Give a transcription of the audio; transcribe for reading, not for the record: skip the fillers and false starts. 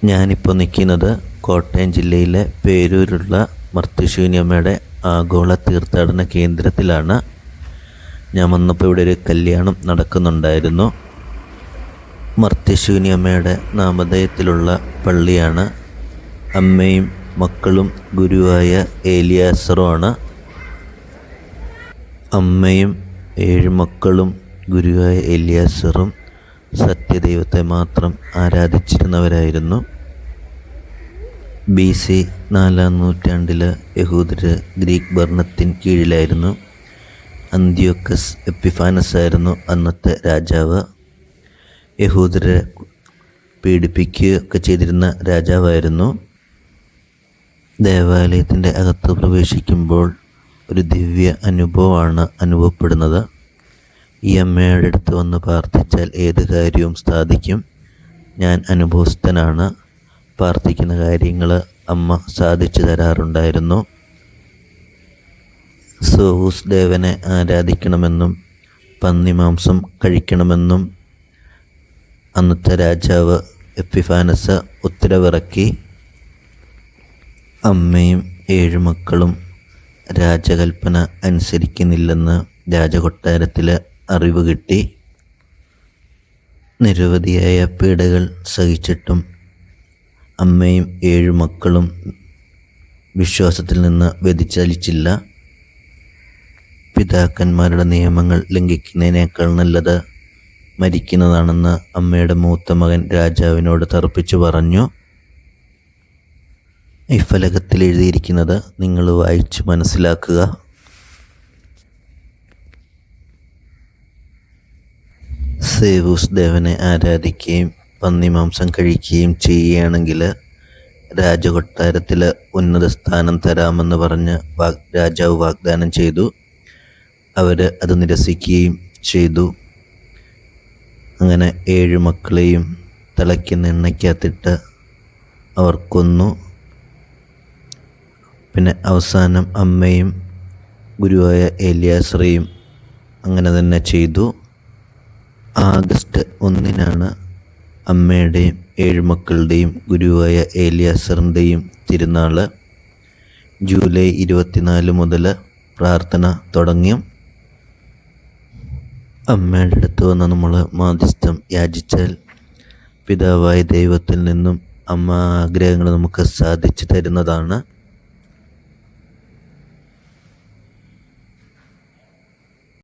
ഞാനിപ്പോൾ നിൽക്കുന്നത് കോട്ടയം ജില്ലയിലെ പേരൂരുള്ള മർത്യശൂന്യമ്മയുടെ ആഗോള തീർത്ഥാടന കേന്ദ്രത്തിലാണ്. ഞാൻ വന്നപ്പോൾ ഇവിടെ ഒരു കല്യാണം നടക്കുന്നുണ്ടായിരുന്നു. മർത്യശൂന്യമ്മയുടെ നാമധേയത്തിലുള്ള പള്ളിയാണ്. അമ്മയും മക്കളും ഗുരുവായ ഏലിയാസറുമാണ്. അമ്മയും 7 മക്കളും ഗുരുവായ ഏലിയാസറും സത്യദൈവത്തെ മാത്രം ആരാധിച്ചിരുന്നവരായിരുന്നു. BC 4-ാം നൂറ്റാണ്ടിൽ യഹൂദർ ഗ്രീക്ക് ഭരണത്തിന് കീഴിലായിരുന്നു. അന്ത്യോക്കസ് എപ്പിഫാനസ് ആയിരുന്നു അന്നത്തെ രാജാവ്. യഹൂദരെ പീഡിപ്പിക്കുകയൊക്കെ ചെയ്തിരുന്ന രാജാവായിരുന്നു. ദേവാലയത്തിൻ്റെ അകത്ത് പ്രവേശിക്കുമ്പോൾ ഒരു ദിവ്യ അനുഭവമാണ് അനുഭവപ്പെടുന്നത്. ഈ അമ്മയുടെ അടുത്ത് വന്ന് പ്രാർത്ഥിച്ചാൽ ഏത് കാര്യവും സാധിക്കും. ഞാൻ അനുഭവസ്ഥനാണ്. പ്രാർത്ഥിക്കുന്ന കാര്യങ്ങൾ അമ്മ സാധിച്ചു തരാറുണ്ടായിരുന്നു. സോവൂസ് ദേവനെ ആരാധിക്കണമെന്നും പന്നിമാംസം കഴിക്കണമെന്നും അന്നത്തെ രാജാവ് എപ്പിഫാനസ് ഉത്തരവിറക്കി. അമ്മയും 7 മക്കളും രാജകൽപ്പന അനുസരിക്കുന്നില്ലെന്ന് രാജകൊട്ടാരത്തിൽ അറിവ് കിട്ടി. നിരവധിയായ പീഡകൾ സഹിച്ചിട്ടും അമ്മയും 7 മക്കളും വിശ്വാസത്തിൽ നിന്ന് വ്യതിചലിച്ചില്ല. പിതാക്കന്മാരുടെ നിയമങ്ങൾ ലംഘിക്കുന്നതിനേക്കാൾ നല്ലത് മരിക്കുന്നതാണെന്ന് അമ്മയുടെ മൂത്ത മകൻ രാജാവിനോട് തർപ്പിച്ചു പറഞ്ഞു. ഈ ഫലകത്തിൽ എഴുതിയിരിക്കുന്നത് നിങ്ങൾ വായിച്ച് മനസ്സിലാക്കുക. സേവൂസ് ദേവനെ ആരാധിക്കുകയും പന്നിമാംസം കഴിക്കുകയും ചെയ്യുകയാണെങ്കിൽ രാജകൊട്ടാരത്തിൽ ഉന്നത സ്ഥാനം തരാമെന്ന് പറഞ്ഞ് രാജാവ് വാഗ്ദാനം ചെയ്തു. അവർ അത് നിരസിക്കുകയും ചെയ്തു. അങ്ങനെ 7 മക്കളെയും തിളയ്ക്കുന്ന എണ്ണയ്ക്കകത്തിട്ട് അവർ കൊന്നു. പിന്നെ അവസാനം അമ്മയും ഗുരുവായ ഏലിയാസറയും അങ്ങനെ തന്നെ ചെയ്തു. ആഗസ്റ്റ് 1-നാണ് അമ്മയുടെയും 7 മക്കളുടെയും ഗുരുവായ ഏലിയാസറിൻ്റെയും തിരുനാൾ. ജൂലൈ 24 മുതൽ പ്രാർത്ഥന തുടങ്ങി. അമ്മയുടെ അടുത്ത് വന്ന് നമ്മൾ മാധ്യസ്ഥം യാചിച്ചാൽ പിതാവായ ദൈവത്തിൽ നിന്നും അമ്മ ആഗ്രഹങ്ങൾ നമുക്ക് സാധിച്ചു തരുന്നതാണ്.